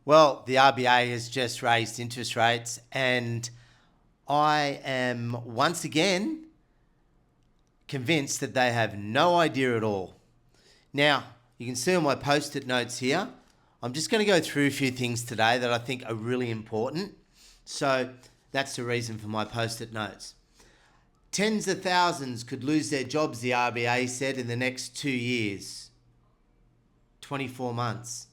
Well, the RBA has just raised interest rates, and I am once again convinced that they have no idea at all. Now, you can see on my post-it notes here, I'm just going to go through a few things today that I think are really important. So that's the reason for my post-it notes. Tens of thousands could lose their jobs, the RBA said, in the next 2 years, 24 months.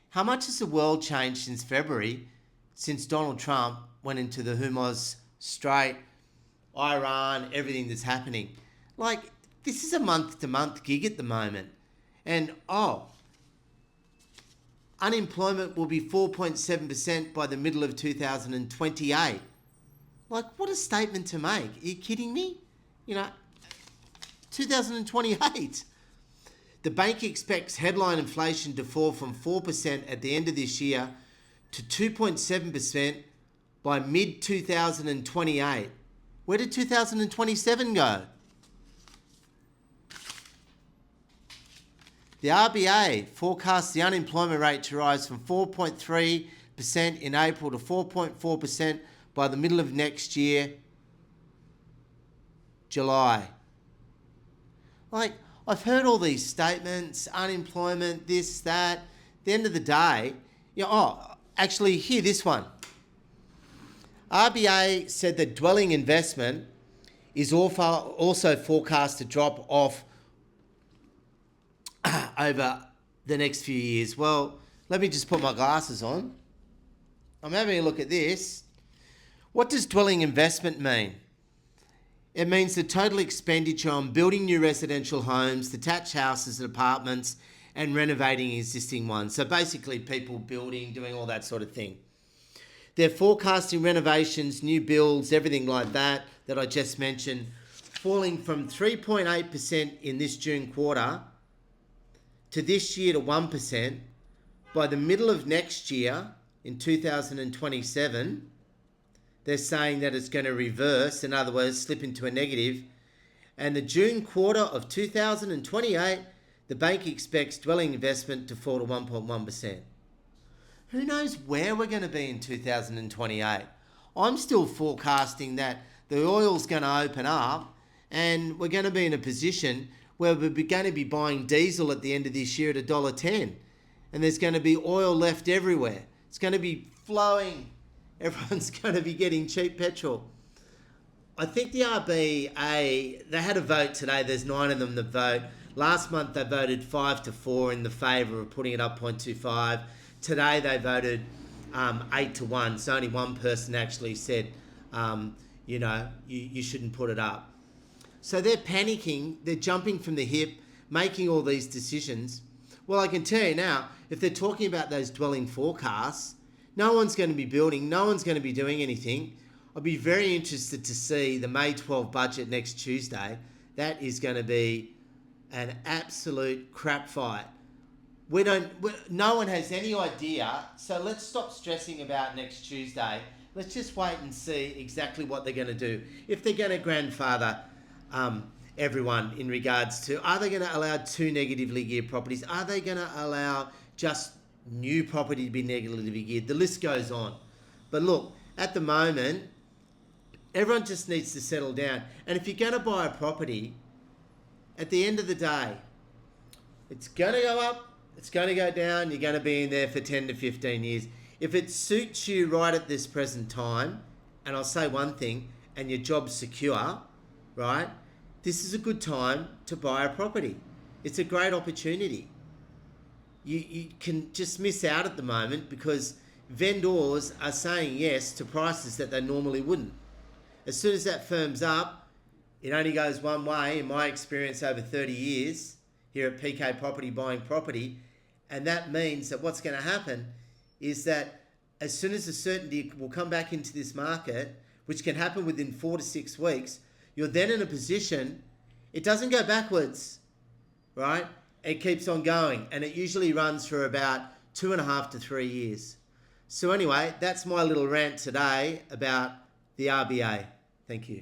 How much has the world changed since February, since Donald Trump went into the Hormuz Strait, Iran, everything that's happening? Like, this is a month-to-month gig at the moment. And, unemployment will be 4.7% by the middle of 2028. Like, what a statement to make. Are you kidding me? 2028. The bank expects headline inflation to fall from 4% at the end of this year to 2.7% by mid-2028. Where did 2027 go? The RBA forecasts the unemployment rate to rise from 4.3% in April to 4.4% by the middle of next year, July. Like, I've heard all these statements, unemployment, this, that. At the end of the day, actually, hear this one. RBA said that dwelling investment is also forecast to drop off over the next few years. Well, let me just put my glasses on. I'm having a look at this. What does dwelling investment mean? It means the total expenditure on building new residential homes, detached houses and apartments, and renovating existing ones. So basically people building, doing all that sort of thing. They're forecasting renovations, new builds, everything like that I just mentioned, falling from 3.8% in this June quarter to this year to 1%. By the middle of next year, in 2027, they're saying that it's going to reverse, in other words, slip into a negative. And the June quarter of 2028, the bank expects dwelling investment to fall to 1.1%. Who knows where we're going to be in 2028? I'm still forecasting that the oil's going to open up and we're going to be in a position where we're going to be buying diesel at the end of this year at $1.10. And there's going to be oil left everywhere. It's going to be flowing. Everyone's going to be getting cheap petrol. I think the RBA, they had a vote today. There's 9 of them that vote. Last month they voted 5-4 in the favour of putting it up 0.25. Today they voted 8-1. So only one person actually said, you shouldn't put it up. So they're panicking. They're jumping from the hip, making all these decisions. Well, I can tell you now, if they're talking about those dwelling forecasts, no one's going to be building. No one's going to be doing anything. I'll be very interested to see the May 12 budget next Tuesday. That is going to be an absolute crap fight. No one has any idea. So let's stop stressing about next Tuesday. Let's just wait and see exactly what they're going to do. If they're going to grandfather everyone in regards to, are they going to allow 2 negatively geared properties? Are they going to allow just new property to be negatively geared? The list goes on. But look, at the moment, everyone just needs to settle down. And if you're going to buy a property, at the end of the day, it's going to go up, it's going to go down, you're going to be in there for 10 to 15 years. If it suits you right at this present time, and I'll say one thing, and your job's secure, right, this is a good time to buy a property. It's a great opportunity. You can just miss out at the moment because vendors are saying yes to prices that they normally wouldn't. As soon as that firms up, it only goes one way, in my experience over 30 years here at PK Property buying property. And that means that what's going to happen is that as soon as the certainty will come back into this market, which can happen within 4 to 6 weeks, you're then in a position, it doesn't go backwards, right? It keeps on going, and it usually runs for about 2.5 to 3 years. So anyway, that's my little rant today about the RBA. Thank you.